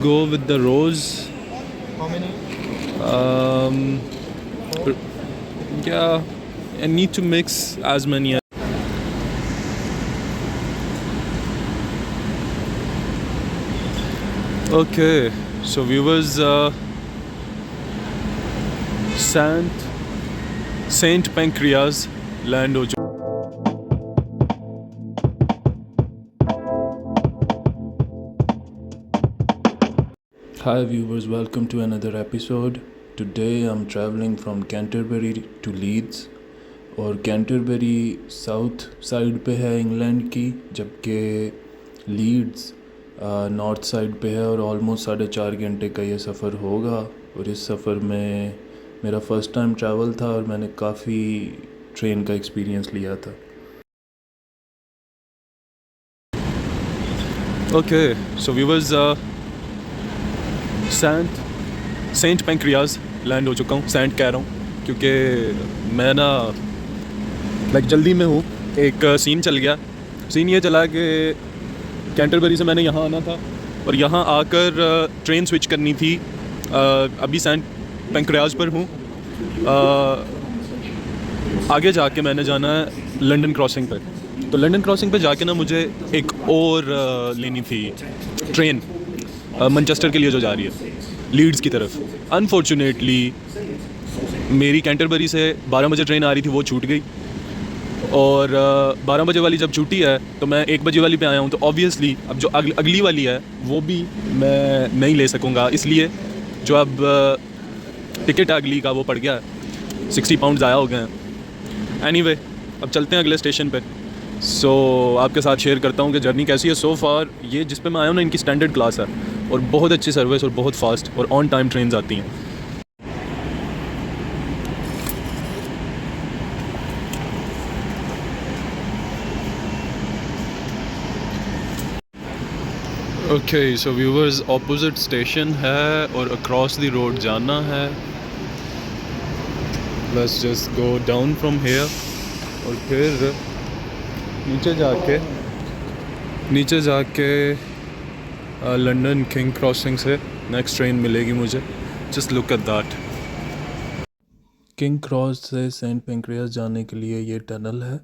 Go with the rose. How many? Um, yeah, I need to mix as many. Okay, so viewers, Saint Pancreas land हो चुका. Hi viewers, welcome to another episode. Today I'm traveling from Canterbury to Leeds और Canterbury south side पे है England की, जबकि Leeds north side पे है और ऑलमोस्ट 4.5 घंटे का ये सफ़र होगा. और इस सफ़र में मेरा फ़र्स्ट टाइम ट्रैवल था और मैंने काफ़ी ट्रेन का एक्सपीरियंस लिया था. Okay so viewers, Saint Pancras land हो चुका हूँ. सेंट कह रहा हूँ क्योंकि मैं ना जल्दी में हूँ. एक सीन चल गया. सीन ये चला कि कैंटरबरी से मैंने यहाँ आना था और यहाँ आकर ट्रेन स्विच करनी थी. अभी सेंट पेंक्रियाज पर हूँ. आगे जाके मैंने जाना है लंदन क्रॉसिंग पर. तो लंदन क्रॉसिंग पर जाके ना मुझे एक और लेनी थी ट्रेन मैनचेस्टर के लिए जो जा रही है लीड्स की तरफ. अनफॉर्चुनेटली मेरी कैंटरबरी से 12 बजे ट्रेन आ रही थी, वो छूट गई. और 12 बजे वाली जब छूटी है तो मैं 1 बजे वाली पे आया हूँ. तो ऑब्वियसली अब जो अगली वाली है वो भी मैं नहीं ले सकूँगा, इसलिए जो अब टिकट अगली का वो पड़ गया है. 60 पाउंड ज़ाया हो गए हैं. एनीवे, अब चलते हैं अगले स्टेशन पे. सो आपके साथ शेयर करता हूँ कि जर्नी कैसी है सो फार. ये जिस पे मैं आया हूँ ना, इनकी स्टैंडर्ड क्लास है और बहुत अच्छी सर्विस और बहुत फास्ट और ऑन टाइम ट्रेन आती हैं. Okay so viewers, opposite station है और अक्रॉस द रोड जाना है. Let's just go down from here और फिर नीचे जाके लंदन किंग क्रॉसिंग से नेक्स्ट ट्रेन मिलेगी मुझे. Just look at that. King cross से सेंट पेंक्रियास जाने के लिए ये टनल है,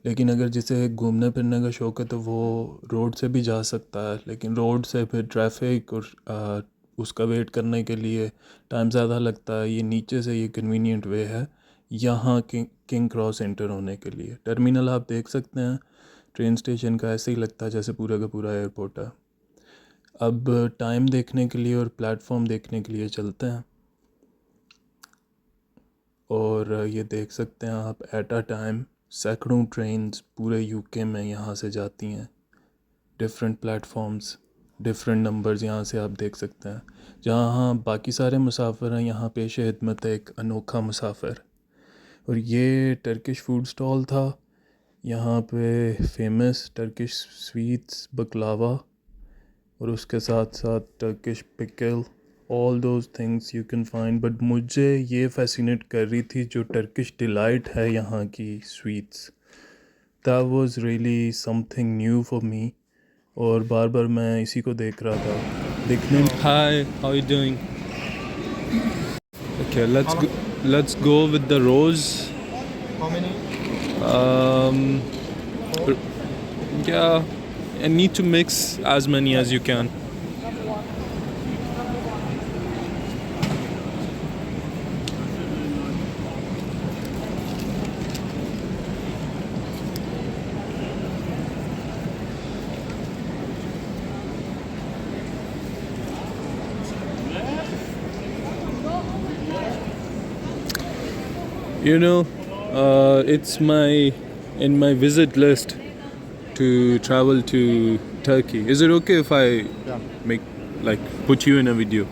लेकिन अगर जिसे घूमने फिरने का शौक़ है तो वो रोड से भी जा सकता है. लेकिन रोड से फिर ट्रैफिक और उसका वेट करने के लिए टाइम ज़्यादा लगता है. ये नीचे से ये कन्वीनियंट वे है यहाँ किंग क्रॉस एंटर होने के लिए. टर्मिनल आप देख सकते हैं. ट्रेन स्टेशन का ऐसे ही लगता है जैसे पूरा का पूरा एयरपोर्ट है. अब टाइम देखने के लिए और प्लेटफॉर्म देखने के लिए चलते हैं. और ये देख सकते हैं आप, एट अ टाइम सैकड़ों ट्रेन्स पूरे यूके में यहाँ से जाती हैं. डिफरेंट प्लेटफॉर्म्स, डिफरेंट नंबर्स यहाँ से आप देख सकते हैं. जहाँ बाकी सारे मुसाफिर हैं, यहाँ पेश खिदमत है एक अनोखा मुसाफिर. और ये टर्किश फूड स्टॉल था. यहाँ पे फेमस टर्किश स्वीट्स, बकलावा और उसके साथ साथ Turkish pickle, all those things you can find. But मुझे ये फैसिनेट कर रही थी जो टर्किश डिलाइट है यहाँ की sweets. That was really something new for me और बार बार मैं इसी को देख रहा था. देखने में hi, how you doing? Okay, let's go with the rose. How many? Yeah, I need to mix as many as you can. You know, it's in my visit list to travel to Turkey. Is it okay if I put you in a video?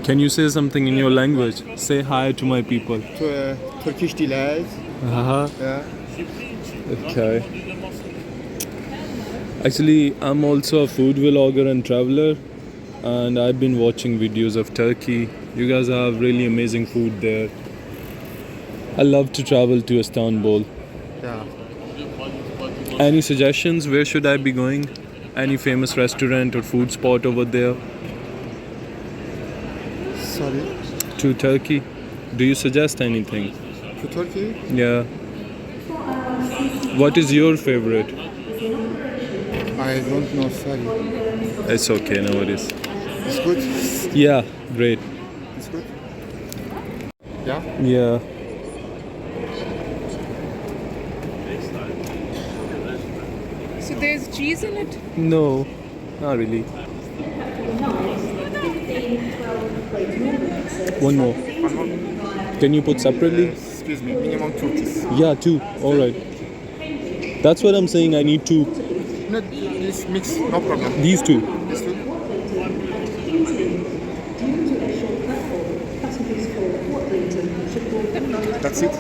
Can you say something in your language? Say hi to my people. To Turkish delight. Yeah. Okay. Actually, I'm also a food vlogger and traveler, and I've been watching videos of Turkey. You guys have really amazing food there. I love to travel to Istanbul. Yeah. Any suggestions? Where should I be going? Any famous restaurant or food spot over there? Sorry. To Turkey. Do you suggest anything? To Turkey? Yeah. What is your favorite? I don't know. Sorry. It's okay, no worries. It's good. Yeah, great. It's good. Yeah. Yeah. So there's cheese in it? No, not really. One more. One more. Can you put separately? Excuse me. Minimum 2 piece. Yeah, two. All right. That's what I'm saying. I need two. No, this mix. No problem. These two. This two. That's it.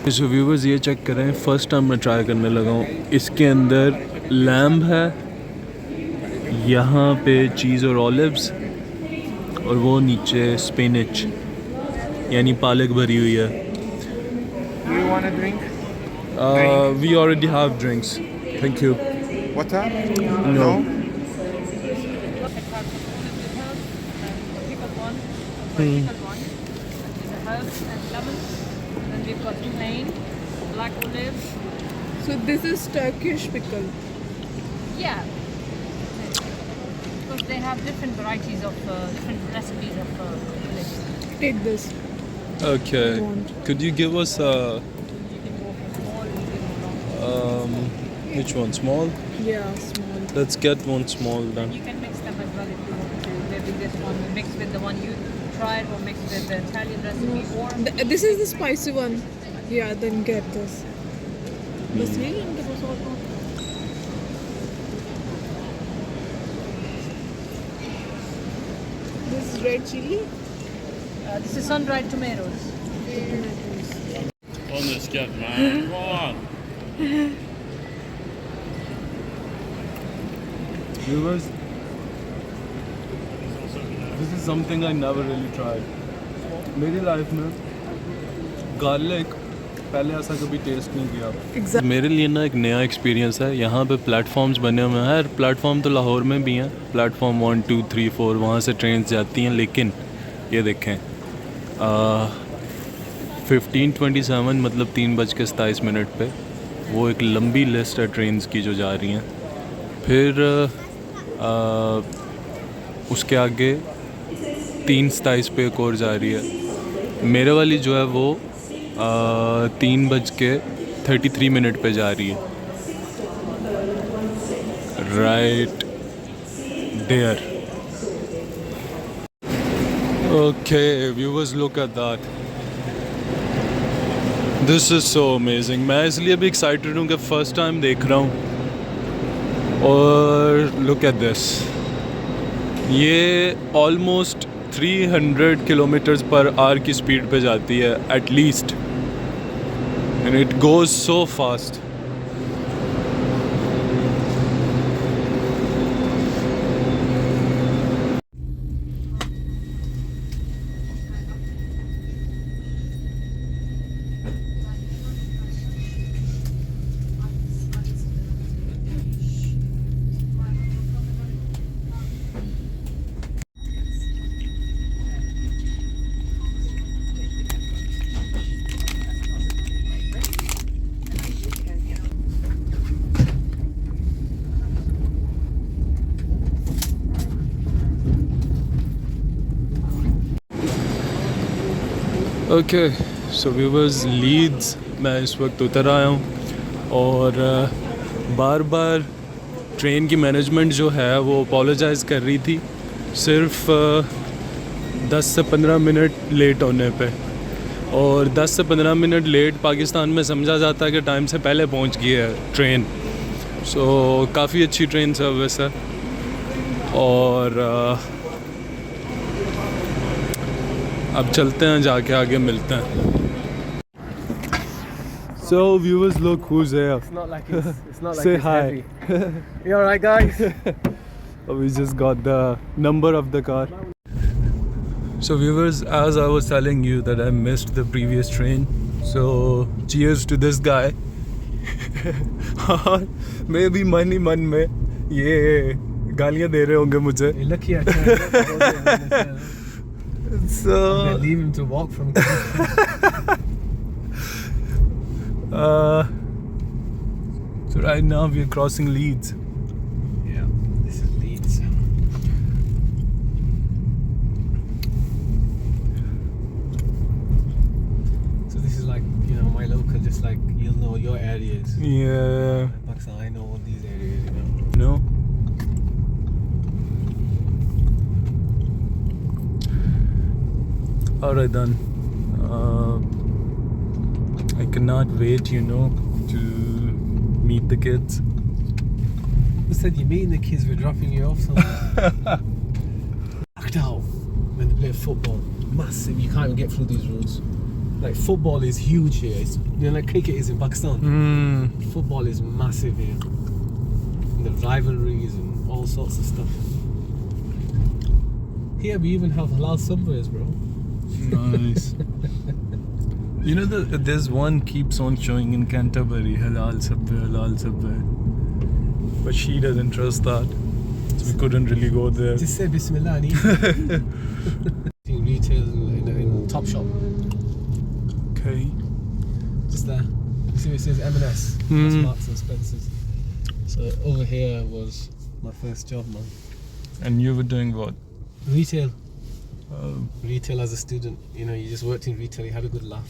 जो viewers ये check करें, first time मैं try करने लगा हूँ. इसके अंदर lamb है, यहाँ पे चीज़ और ऑलिव्स, और वो नीचे स्पिनच यानी पालक भरी हुई है. Do you want a drink? We already have drinks. Thank you. Water? No. We've got plain, black olive. So this is Turkish pickle. Yeah. Because they have different varieties of, different recipes of olives. Take this. Okay. Want. Could you give us a You can go for small, you can go long. which one? Small? Yeah, small. Let's get one small then. You can mix them as well if you want to. Maybe this one mix with the one you tried or mix with the Italian recipe or... This is the spicy one. Yeah, then get this. बस यही इनके पास और कौन? This is red chili. this is sun-dried tomatoes. On this get man. Come on. Viewers, this is something I never really tried. मेरी life में garlic पहले ऐसा कभी टेस्ट नहीं किया. Exactly. मेरे लिए ना एक नया एक्सपीरियंस है. यहाँ पे प्लेटफॉर्म्स बने हुए हैं. प्लेटफॉर्म तो लाहौर में भी हैं. प्लेटफॉर्म 1, 2, 3, 4 वहाँ से ट्रेन जाती हैं. लेकिन ये देखें 15:27 मतलब 3:27 पे वो एक लंबी लिस्ट है ट्रेन्स की जो जा रही हैं. फिर उसके आगे 3:27 पे एक और जा रही है. मेरे वाली जो है वो 3:33 पे जा रही है. Right there. Okay viewers, look at that. This is so amazing. मैं इसलिए भी एक्साइटेड हूँ कि फ़र्स्ट टाइम देख रहा हूँ. और लुक एट दिस. ये ऑलमोस्ट 300 किलोमीटर्स पर आवर की स्पीड पे जाती है at least. And it goes so fast. Okay so viewers, Leeds मैं इस वक्त उतर आया हूँ और बार बार ट्रेन की मैनेजमेंट जो है वो अपोलोजाइज़ कर रही थी सिर्फ 10 से 15 मिनट लेट होने पे. और 10 से 15 मिनट लेट पाकिस्तान में समझा जाता है कि टाइम से पहले पहुँच गई है ट्रेन. सो काफ़ी अच्छी ट्रेन सर्विस है. और अब चलते हैं, जाके आगे मिलते हैं. So viewers, look who's here. It's not like it's Say it's hi. heavy. You alright, guys? We just got the number of the car. So viewers, as I was telling you that I missed the previous train, so cheers to this guy. मैं भी मन ही मन में ये गालियाँ दे रहे होंगे मुझे. Lucky I So, leave him to walk from. so right now we are crossing Leeds. Yeah, this is Leeds. So this is like, you know, my local, just like you'll know your areas. Yeah. Pakistan, I know all these areas, you know. No. Alright then. I cannot wait, you know, to meet the kids. Who said you're meeting the kids, we're dropping you off somewhere? Packed out when they play football. Massive, you can't even get through these roads. Like football is huge here. It's, you know, like cricket is in Pakistan. Football is massive here. And the rivalries and all sorts of stuff. Here we even have halal subways, bro. Nice. You know, there's one keeps on showing in Canterbury, halal subway. But she doesn't trust that. So we couldn't really go there. Just say Bismillah and eat. In retail in Top Shop. Okay. Just there. You see it says M&S. That's Marks and Spencer's. So over here was my first job, man. And you were doing what? Retail. Oh. Retail as a student. You know, you just worked in retail, you had a good laugh.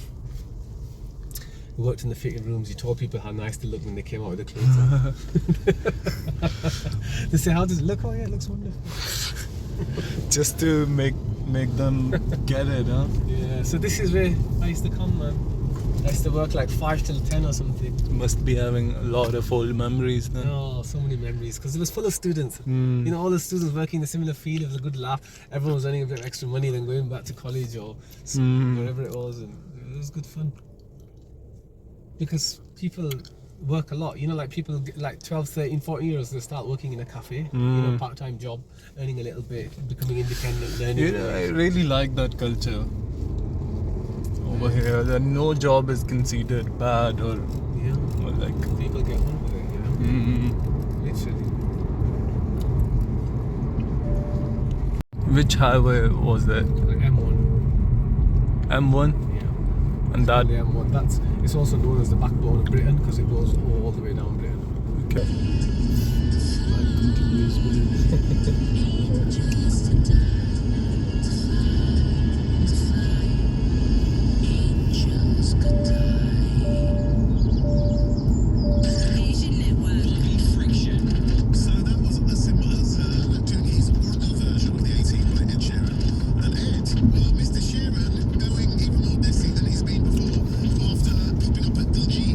You worked in the fitting rooms, you told people how nice they looked when they came out with the clothes on. They say, how does it look? Oh yeah, it looks wonderful. Just to make them get it, huh? Yeah, so this is where I used to come, man. I used to work like 5 till 10 or something. Must be having a lot of old memories then. Oh, so many memories, because it was full of students. You know, all the students working in a similar field, it was a good laugh. Everyone was earning a bit of extra money, then going back to college or wherever it was, and it was good fun. Because people work a lot, you know, like people get like 12, 13, 14 years, they start working in a cafe, you know, part-time job, earning a little bit, becoming independent, learning. You know, I really like that culture over here, that no job is considered bad or like. People get on with it, you know. Literally. Which highway was that? Like M1. M1? Yeah. And that. The M1. It's also known as the backbone of Britain because it goes all the way down Britain. Okay.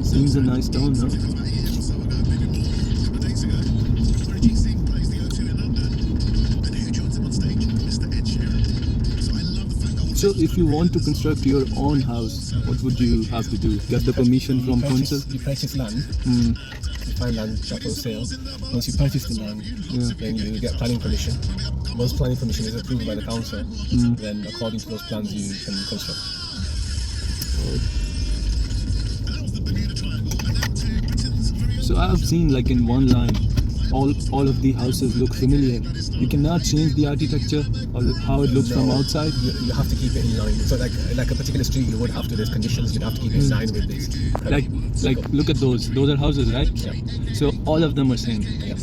Seems a nice town, huh? So if you want to construct your own house, what would you have to do? Get the permission from council? You purchase land. You find land that on sale. Once you purchase the land, then you get planning permission. Once planning permission is approved by the council, then according to those plans you can construct. So I have seen like in one line, all of the houses look familiar. You cannot change the architecture or how it looks from outside. You have to keep it in line. So like a particular street, you would have to. There's conditions. You'd have to keep it in line with this. Like look at those. Those are houses, right? Yeah. So all of them are same. Yeah.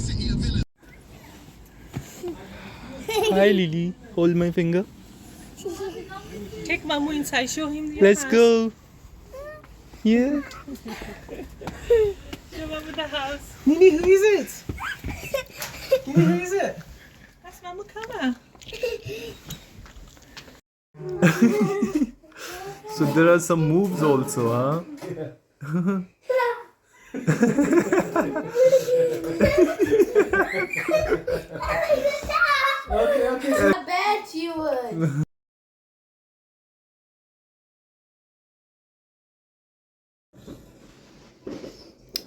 Hi Lily, hold my finger. Take Mamu inside, show him your Let's house. go. Yeah. Show Mamu the house. Nini, who is it? Nini, who is it? That's Mamu Kama. So there are some moves also, huh? I bet you would.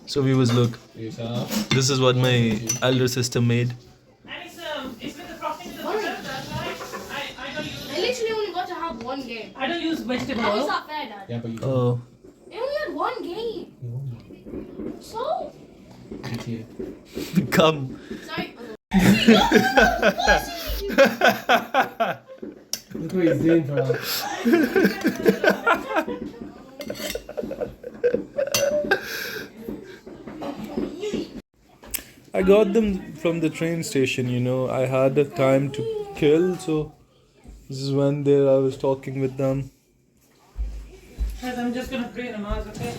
So viewers, look. This is what my elder sister made. And it's with the frosting in the middle, that's why I don't use I literally only got to have one game. I don't use vegetable That is oil. not fair, Dad. Yeah, but you Oh. I only had one game. So? Come. Sorry. Look what he's doing, bro. I got them from the train station, you know. I had a time to kill, so this is when there I was talking with them. I'm just gonna pray namaz, okay?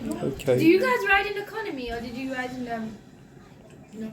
Do Okay. you guys ride in economy or did you ride in No.